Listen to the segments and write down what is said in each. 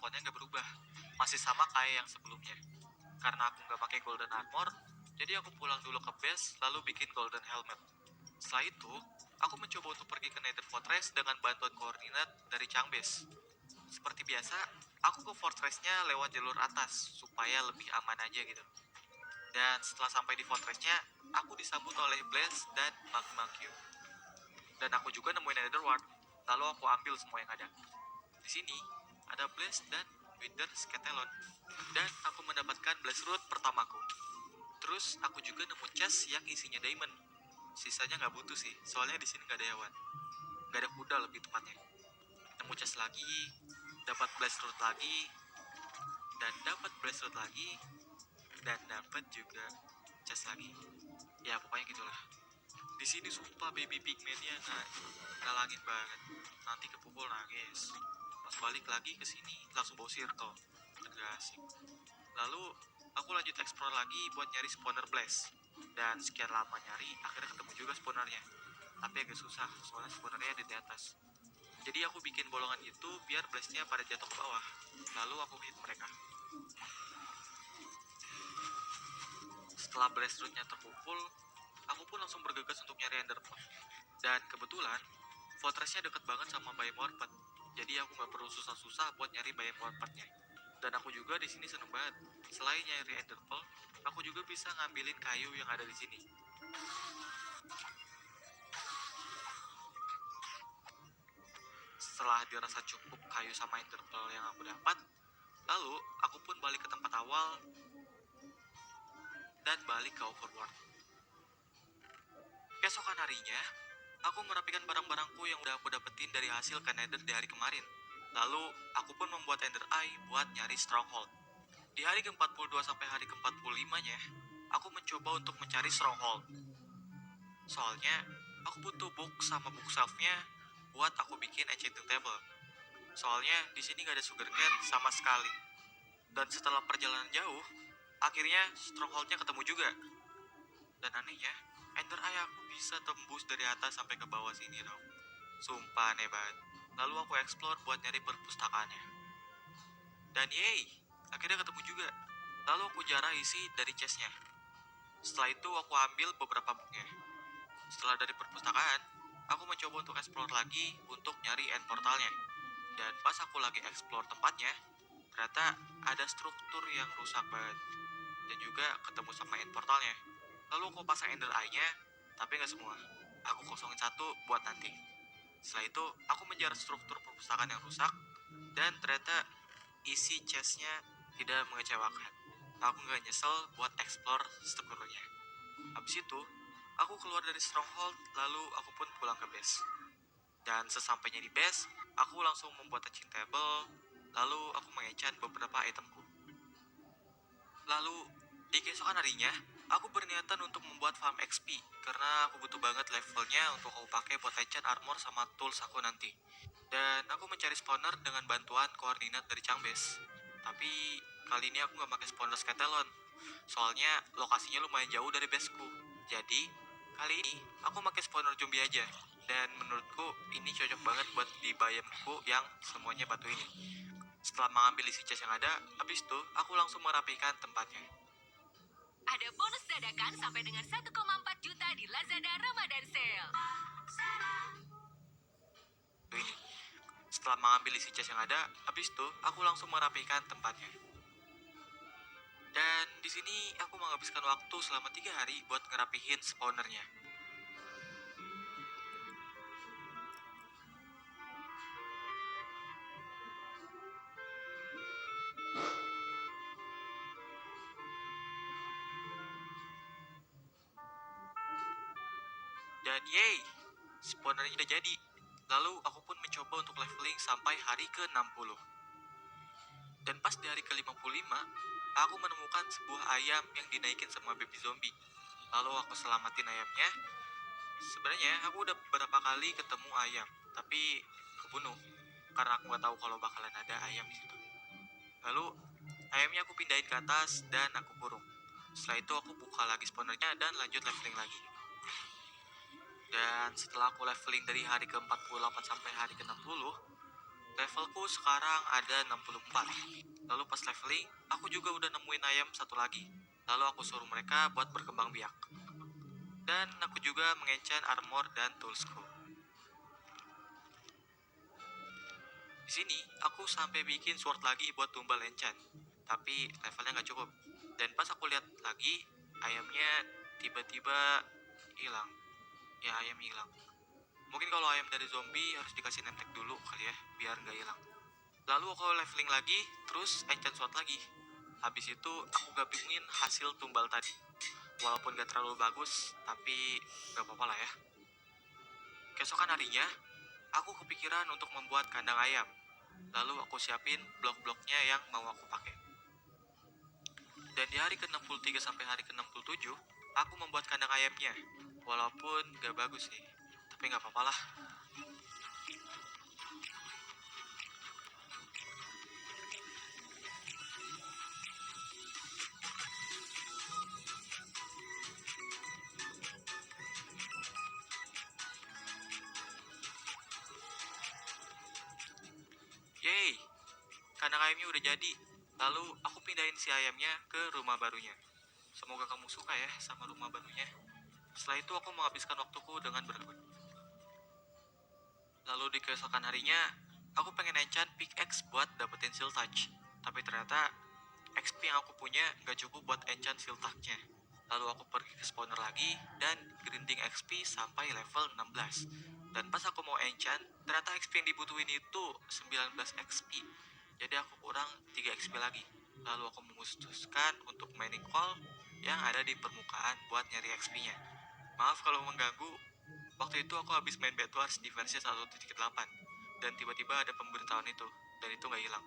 responnya nggak berubah. Masih sama kayak yang sebelumnya. Karena aku nggak pakai golden armor, jadi aku pulang dulu ke base, lalu bikin golden helmet. Setelah itu, aku mencoba untuk pergi ke Nether Fortress dengan bantuan koordinat dari Changbase. Seperti biasa, aku ke fortressnya lewat jalur atas, supaya lebih aman aja gitu. Dan setelah sampai di fortressnya, aku disambut oleh Blaze dan Magma Cube. Dan aku juga nemuin Netherward, lalu aku ambil semua yang ada. Di sini, ada Blaze dan Wither Skeleton. Dan aku mendapatkan Blaze Root pertamaku. Terus aku juga nemu chest yang isinya diamond. Sisanya nggak butuh sih, soalnya di sini nggak ada hewan, nggak ada kuda lebih tepatnya. Nemu chest lagi, dapat Blaze Root lagi, dan dapat Blaze Root lagi, dan dapat juga chest lagi. Ya pokoknya gitulah. Di sini sumpah baby pigmennya ngalangin banget. Nanti kepukul nangis. Pas balik lagi ke sini langsung bawa circle. Kan gak asik. Lalu aku lanjut explore lagi buat nyari spawner Blaze. Dan sekian lama nyari, akhirnya ketemu juga spawnernya. Tapi agak susah, soalnya spawnernya ada di atas. Jadi aku bikin bolongan itu biar Blaze-nya pada jatuh ke bawah. Lalu aku hit mereka. Setelah Blaze Root-nya terkumpul, aku pun langsung bergegas untuk nyari Ender Pearl. Dan kebetulan, fortressnya deket banget sama Biome Warped. Jadi aku nggak perlu susah-susah buat nyari Biome Warped-nya. Dan aku juga di sini seneng banget. Selain nyari Ender Pearl, aku juga bisa ngambilin kayu yang ada di sini. Setelah dirasa cukup kayu sama Ender Pearl yang aku dapat, lalu aku pun balik ke tempat awal dan balik ke Overworld. Keesokan harinya, aku merapikan barang-barangku yang udah aku dapetin dari hasil ke Nether di hari kemarin. Lalu, aku pun membuat Ender Eye buat nyari Stronghold. Di hari ke-42 sampai hari ke-45-nya, aku mencoba untuk mencari Stronghold. Soalnya, aku butuh book sama bookshelf-nya buat aku bikin enchanting table. Soalnya, di sini gak ada sugarcane sama sekali. Dan setelah perjalanan jauh, akhirnya Stronghold-nya ketemu juga. Dan anehnya, Ender Eye aku bisa tembus dari atas sampai ke bawah sini dong. Sumpah aneh banget. Lalu aku explore buat nyari perpustakaannya. Dan yeay, akhirnya ketemu juga. Lalu aku jarah isi dari chestnya. Setelah itu aku ambil beberapa booknya. Setelah dari perpustakaan, aku mencoba untuk explore lagi untuk nyari end portalnya. Dan pas aku lagi explore tempatnya, ternyata ada struktur yang rusak banget. Dan juga ketemu sama end portalnya. Lalu aku pasang ender eye-nya, tapi nggak semua. Aku kosongin satu buat nanti. Setelah itu, aku menjarah struktur perpustakaan yang rusak, dan ternyata isi chestnya tidak mengecewakan. Aku nggak nyesel buat explore strukturnya. Habis itu, aku keluar dari stronghold, lalu aku pun pulang ke base. Dan sesampainya di base, aku langsung membuat touching table, lalu aku mengenchant beberapa itemku. Lalu, di keesokan harinya, aku berniatan untuk membuat farm XP karena aku butuh banget levelnya untuk aku pakai buat enchant armor sama tools aku nanti. Dan aku mencari spawner dengan bantuan koordinat dari Changbase. Tapi kali ini aku nggak pakai spawner Skeleton, soalnya lokasinya lumayan jauh dari baseku. Jadi kali ini aku pakai spawner zombie aja. Dan menurutku ini cocok banget buat di biome-ku yang semuanya batu ini. Setelah mengambil isi chest yang ada, habis itu aku langsung merapikan tempatnya. Ada bonus dadakan sampai dengan 1,4 juta di Lazada Ramadan Sale. Ini. Setelah mengambil isi chest yang ada, habis itu aku langsung merapikan tempatnya. Dan di sini aku menghabiskan waktu selama 3 hari buat ngerapihin spawnernya. Dan yeay, spawnernya udah jadi. Lalu aku pun mencoba untuk leveling sampai hari ke-60. Dan pas di hari ke-55, aku menemukan sebuah ayam yang dinaikin sama baby zombie. Lalu aku selamatin ayamnya. Sebenarnya aku udah beberapa kali ketemu ayam, tapi kebunuh karena aku nggak tahu kalau bakalan ada ayam di situ. Lalu ayamnya aku pindahin ke atas dan aku kurung. Setelah itu aku buka lagi spawnernya dan lanjut leveling lagi. Dan setelah aku leveling dari hari ke-48 sampai hari ke-60, Levelku sekarang ada 64. Lalu pas leveling, aku juga udah nemuin ayam satu lagi. Lalu aku suruh mereka buat berkembang biak. Dan aku juga mengenchant armor dan toolsku. Di sini, aku sampai bikin sword lagi buat tumbal enchant. Tapi levelnya nggak cukup. Dan pas aku lihat lagi, ayamnya tiba-tiba hilang. Ya, ayam hilang. Mungkin kalau ayam dari zombie harus dikasih nemtek dulu kali ya, biar nggak hilang. Lalu aku leveling lagi, terus enchant sword lagi. Habis itu aku gabungin hasil tumbal tadi. Walaupun gak terlalu bagus, tapi gak apa-apa lah ya. Keesokan harinya, aku kepikiran untuk membuat kandang ayam. Lalu aku siapin blok-bloknya yang mau aku pakai. Dan di hari ke-63 sampai hari ke-67, aku membuat kandang ayamnya. Walaupun gak bagus sih, tapi gak apa-apa lah. Yeay, kandang ayamnya udah jadi. Lalu aku pindahin si ayamnya ke rumah barunya. Semoga kamu suka ya sama rumah barunya. Setelah itu aku menghabiskan waktuku dengan berkebun. Lalu di keesokan harinya, aku pengen enchant pickaxe buat dapetin seal touch. Tapi ternyata XP yang aku punya gak cukup buat enchant seal touch-nya. Lalu aku pergi ke spawner lagi dan grinding XP sampai level 16. Dan pas aku mau enchant, ternyata XP yang dibutuhin itu 19 XP. Jadi aku kurang 3 XP lagi. Lalu aku memutuskan untuk mining coal yang ada di permukaan buat nyari XP-nya. Maaf kalau mengganggu, waktu itu aku habis main Bed Wars di versi 1.8 dan tiba-tiba ada pemberitahuan itu dan itu nggak hilang.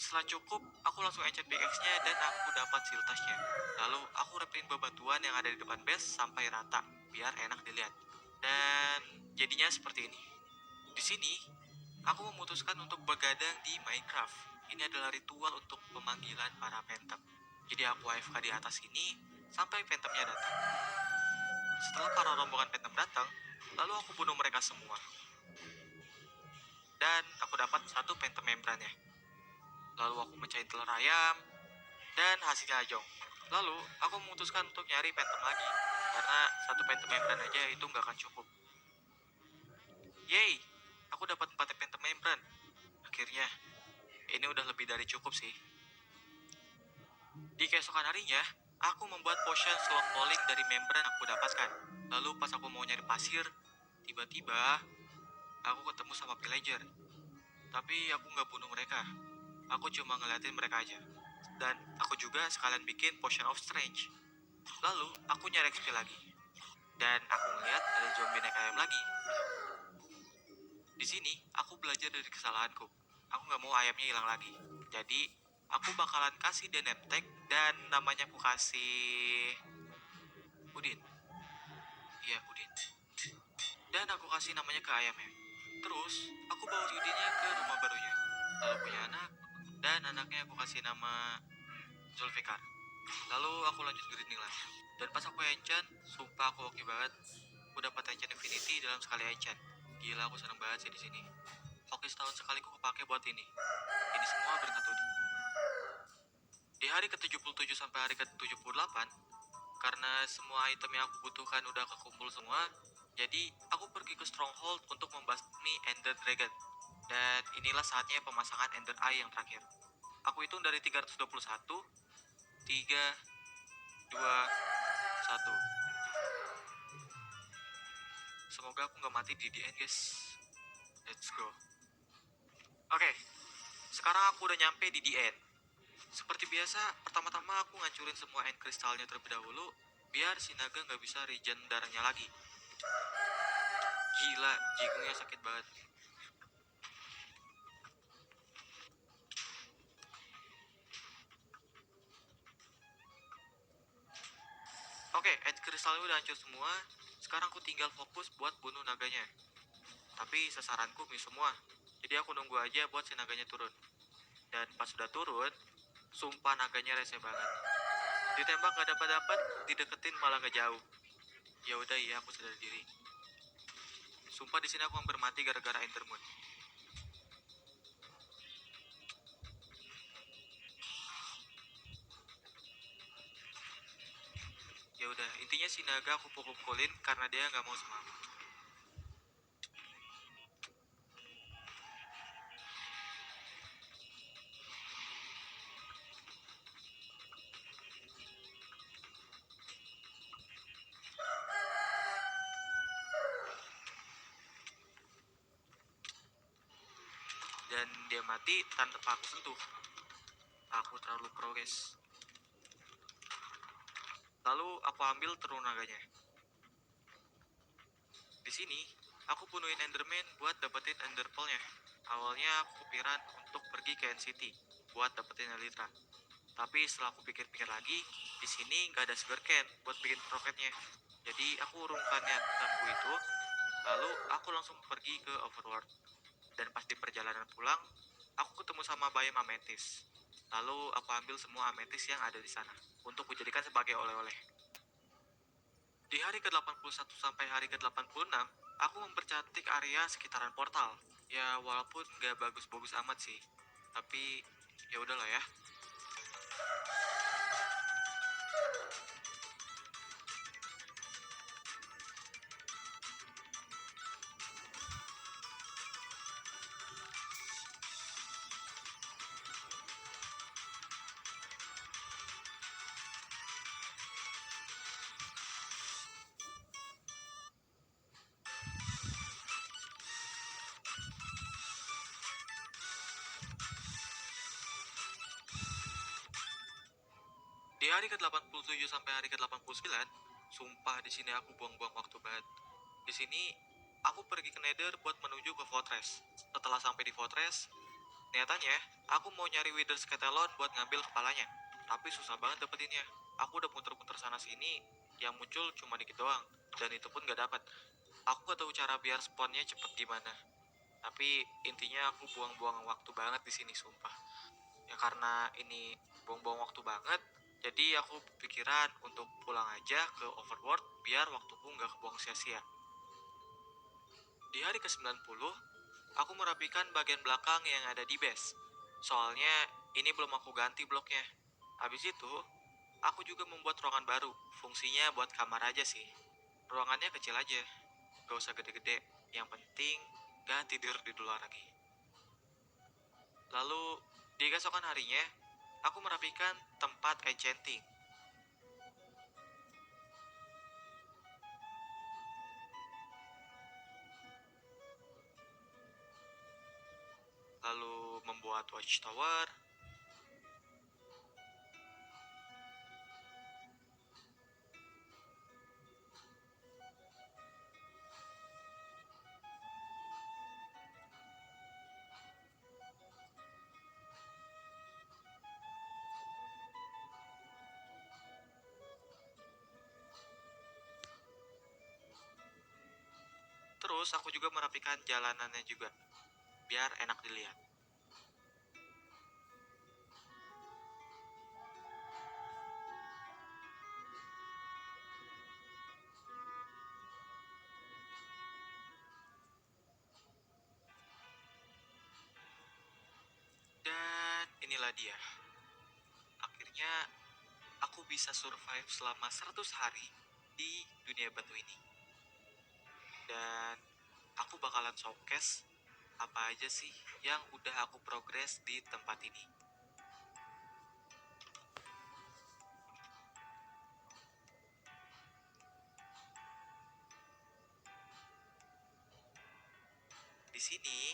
Setelah cukup, aku langsung enchant pickaxe-nya dan aku dapat seal touch-nya. Lalu aku rapin bebatuan yang ada di depan base sampai rata biar enak dilihat. Dan jadinya seperti ini. Di sini, aku memutuskan untuk begadang di Minecraft. Ini adalah ritual untuk pemanggilan para phantom. Jadi aku AFK di atas ini sampai phantomnya datang. Setelah para rombongan phantom datang, lalu aku bunuh mereka semua. Dan aku dapat satu phantom membran-nya. Lalu aku mecahin telur ayam, dan hasilnya ajong. Lalu aku memutuskan untuk nyari phantom lagi, karena satu phantom membran aja itu nggak akan cukup. Yeay, aku dapat 4 phantom membran. Akhirnya, ini udah lebih dari cukup sih. Di keesokan harinya, aku membuat potion slow falling dari membran yang aku dapatkan. Lalu pas aku mau nyari pasir, tiba-tiba aku ketemu sama villager. Tapi aku nggak bunuh mereka. Aku cuma ngeliatin mereka aja. Dan aku juga sekalian bikin potion of strange. Lalu aku nyari XP lagi. Dan aku ngeliat ada zombie naik ayam lagi. Di sini aku belajar dari kesalahanku. Aku nggak mau ayamnya hilang lagi. Jadi aku bakalan kasih dia name tag dan namanya aku kasih Udin. Iya, Udin. Dan aku kasih namanya ke ayamnya. Terus aku bawa Udinnya ke rumah barunya. Lalu punya anak dan anaknya aku kasih nama Zulfikar. Lalu aku lanjut grinding lagi. Dan pas aku enchant, sumpah aku oke banget. Aku dapat enchant infinity dalam sekali enchant. Gila, aku seneng banget sih di sini. Hoki setahun sekali aku kepake buat ini. Ini semua berkat Udin. Di hari ke-77 sampai hari ke-78, karena semua item yang aku butuhkan udah kekumpul semua, jadi aku pergi ke Stronghold untuk membasmi Ender Dragon. Dan inilah saatnya pemasangan Ender Eye yang terakhir. Aku hitung dari 321, 3, 2, 1. Semoga aku nggak mati di end, guys. Let's go. Oke, sekarang aku udah nyampe di end. Seperti biasa, pertama-tama aku ngancurin semua end kristalnya terlebih dahulu, biar si naga nggak bisa regen darahnya lagi. Gila, jigungnya sakit banget. Oke, end kristalnya udah hancur semua. Sekarang aku tinggal fokus buat bunuh naganya. Tapi sasaranku miss semua. Jadi aku nunggu aja buat si naganya turun. Dan pas sudah turun, sumpah naganya rese banget. Ditembak gak dapat, dideketin malah gak jauh. Ya udah iya, aku sadar diri. Sumpah di sini aku hampir mati gara-gara Endermoon. Ya udah, intinya si naga aku pukul-pukulin karena dia nggak mau sama aku. Dan dia mati tanpa aku sentuh. Aku terlalu progres. Lalu aku ambil terung naganya. Di sini, aku bunuhin Enderman buat dapetin Ender Pearl-nya. Awalnya aku kepikiran untuk pergi ke NCT buat dapetin Elytra. Tapi setelah aku pikir-pikir lagi, di sini nggak ada sugar cane buat bikin roketnya. Jadi aku urungkan niatanku itu, lalu aku langsung pergi ke Overworld. Dan pas di perjalanan pulang, aku ketemu sama Bayam Amethyst. Lalu aku ambil semua ametis yang ada di sana untuk kujadikan sebagai oleh-oleh. Di hari ke-81 sampai hari ke-86, aku mempercantik area sekitaran portal. Ya walaupun nggak bagus-bagus amat sih, tapi ya udahlah ya. Di hari ke-87 sampai hari ke-89, sumpah di sini aku buang-buang waktu banget. Di sini aku pergi ke Nether buat menuju ke Fortress. Setelah sampai di Fortress, niatannya aku mau nyari Wither Skeleton buat ngambil kepalanya. Tapi susah banget dapetinnya. Aku udah muter-muter sana sini, yang muncul cuma dikit doang. Dan itu pun gak dapat. Aku gak tahu cara biar spawnnya cepet gimana. Tapi intinya aku buang-buang waktu banget di sini sumpah. Ya karena ini buang-buang waktu banget, jadi aku pikiran untuk pulang aja ke Overworld biar waktuku nggak kebuang sia-sia. Di hari ke-90, aku merapikan bagian belakang yang ada di base. Soalnya ini belum aku ganti bloknya. Habis itu, aku juga membuat ruangan baru. Fungsinya buat kamar aja sih. Ruangannya kecil aja, gak usah gede-gede. Yang penting gak tidur di luar lagi. Lalu di keesokan harinya, aku merapikan tempat enchanting. Lalu membuat watchtower. Terus aku juga merapikan jalanannya juga, biar enak dilihat. Dan inilah dia. Akhirnya aku bisa survive selama 100 hari di dunia batu ini. Dan aku bakalan showcase apa aja sih yang udah aku progres di tempat ini. Di sini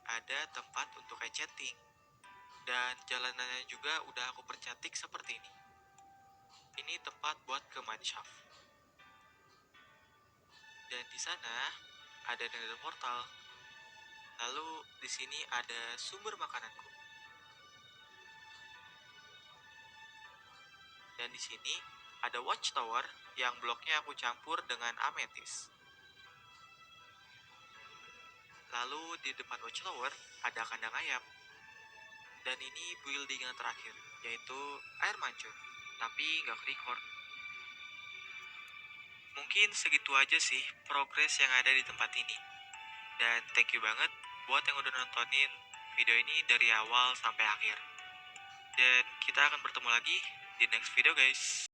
ada tempat untuk enchanting. Dan jalanannya juga udah aku percantik seperti ini. Ini tempat buat ke mineshaft. Dan di sana ada nether portal. Lalu di sini ada sumber makananku. Dan di sini ada watchtower yang bloknya aku campur dengan amethyst. Lalu di depan watchtower ada kandang ayam. Dan ini building yang terakhir, yaitu air mancur. Tapi nggak record. Mungkin segitu aja sih progres yang ada di tempat ini. Dan thank you banget buat yang udah nontonin video ini dari awal sampai akhir. Dan kita akan bertemu lagi di next video guys.